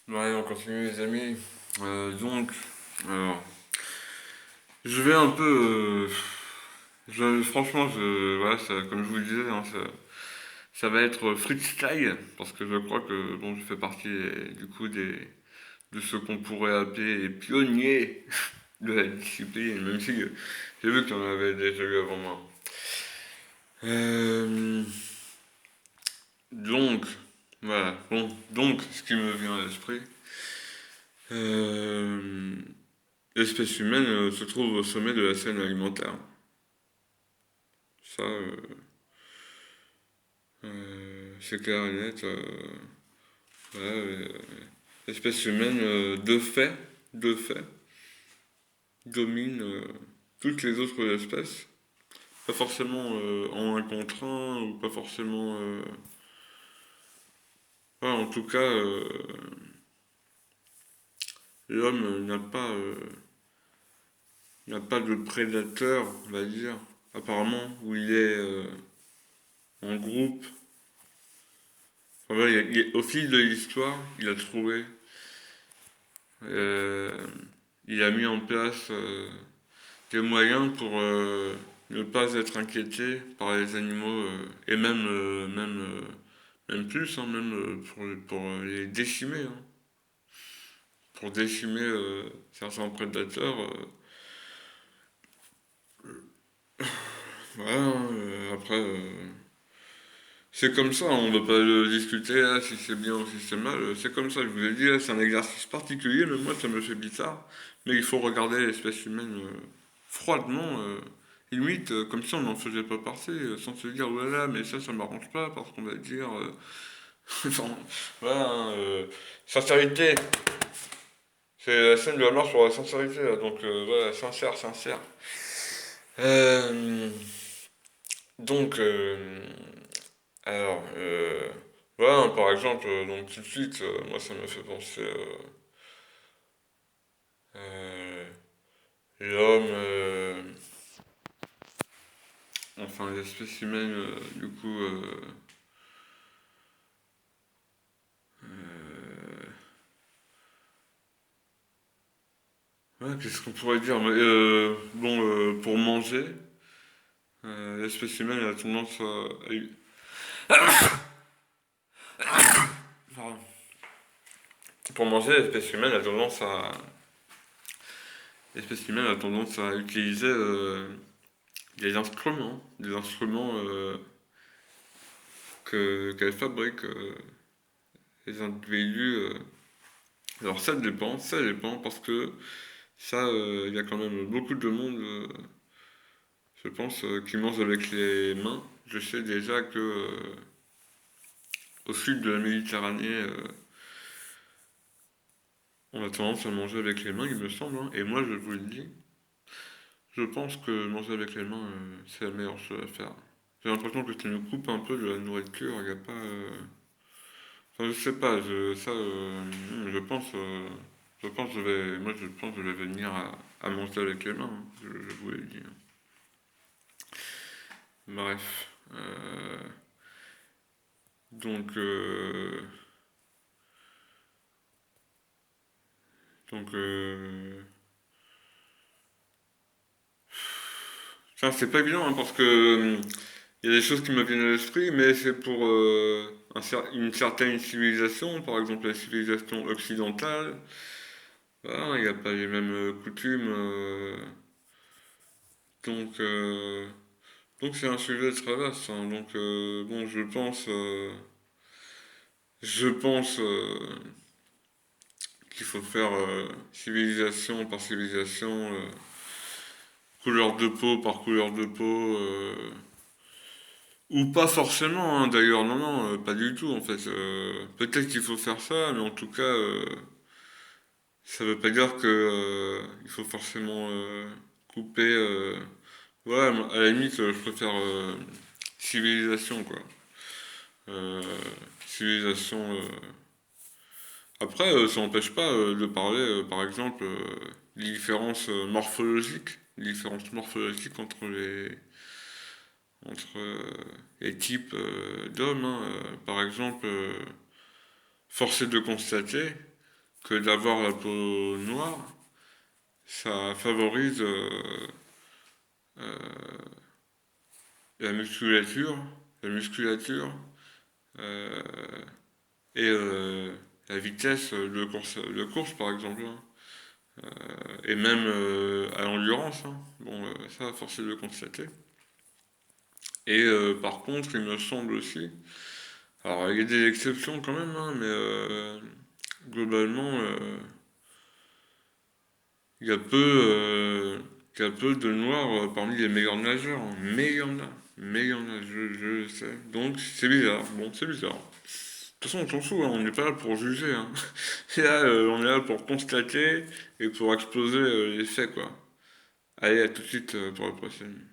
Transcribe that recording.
Ouais, on continue les amis. Donc, alors, je vais un peu. Franchement, voilà, comme je vous le disais, hein, ça va être freestyle parce que je crois que bon, je fais partie du coup de ceux qu'on pourrait appeler les pionniers de la discipline, même si j'ai vu qu'il y en avait déjà eu avant moi. Euh, donc, voilà. Bon, donc, ce qui me vient à l'esprit. Euh, L'espèce humaine se trouve au sommet de la scène alimentaire. Ça, c'est clair et net. Voilà, l'espèce humaine, de fait, domine toutes les autres espèces. Pas forcément en un contre un, ou pas forcément. Voilà, en tout cas, l'homme n'a pas de prédateur, on va dire, apparemment, où il est en groupe. Enfin, voilà, au fil de l'histoire, il a trouvé, euh, il a mis en place des moyens pour ne pas être inquiété par les animaux et même plus, hein, même pour les décimer, hein. Pour décimer certains prédateurs. Voilà, hein, après, c'est comme ça, on ne va pas le discuter là, si c'est bien ou si c'est mal. C'est comme ça, je vous ai dit, là, c'est un exercice particulier, mais moi ça me fait bizarre. Mais il faut regarder l'espèce humaine froidement, limite comme si on n'en faisait pas partie, sans se dire, oh là là, mais ça m'arrange pas, parce qu'on va dire. Enfin, voilà, hein, sincérité, c'est la scène de la marche sur la sincérité, là, donc voilà, sincère, sincère. Euh, donc, alors, voilà, hein, par exemple, donc tout de suite, moi ça me fait penser euh, l'homme, enfin l'espèce humaine, du coup, ouais, qu'est-ce qu'on pourrait dire? Mais, bon, pour manger, l'espèce humaine a tendance pardon. Pour manger, l'espèce humaine a tendance à utiliser des instruments qu'elle fabrique, les individus. Alors ça dépend parce que ça, il y a quand même beaucoup de monde, je pense, qui mange avec les mains. Je sais déjà que au sud de la Méditerranée, on a tendance à manger avec les mains, il me semble, hein. Et moi, je vous le dis, je pense que manger avec les mains, c'est la meilleure chose à faire. J'ai l'impression que ça nous coupe un peu de la nourriture. Il n'y a pas. Enfin, je sais pas. Je pense que je pense que je vais venir à manger avec les mains, hein. Je vous l'ai dit, hein. Bref. Donc, donc, ça, c'est pas évident, hein, parce que il y a des choses qui me viennent à l'esprit, mais c'est pour une certaine civilisation, par exemple la civilisation occidentale. Voilà, il n'y a pas les mêmes coutumes, donc, donc c'est un sujet très vaste, hein. Donc, bon, je pense qu'il faut faire civilisation par civilisation, couleur de peau par couleur de peau, ou pas forcément, hein, d'ailleurs, non, non, pas du tout en fait. Peut-être qu'il faut faire ça, mais en tout cas, ça veut pas dire que il faut forcément couper. Voilà, à la limite, je préfère civilisation, quoi. Euh, civilisation. Après, ça n'empêche pas de parler, par exemple, des différences morphologiques entre les types d'hommes, hein. Par exemple, force est de constater que d'avoir la peau noire, ça favorise euh, la musculature, la musculature euh, et la vitesse de course par exemple, hein. Et même à l'endurance, hein. Bon, ça, force est de le constater. Et par contre, il me semble aussi, alors il y a des exceptions quand même, hein, mais globalement, il y a peu, il y a peu de noirs parmi les meilleurs nageurs, hein. Mais il y en a, mais il y en a, je le sais. Donc c'est bizarre, bon, c'est bizarre. De toute façon, on s'en fout, hein, on n'est pas là pour juger, hein. Et là, on est là pour constater et pour exposer les faits, quoi. Allez, à tout de suite pour la prochaine.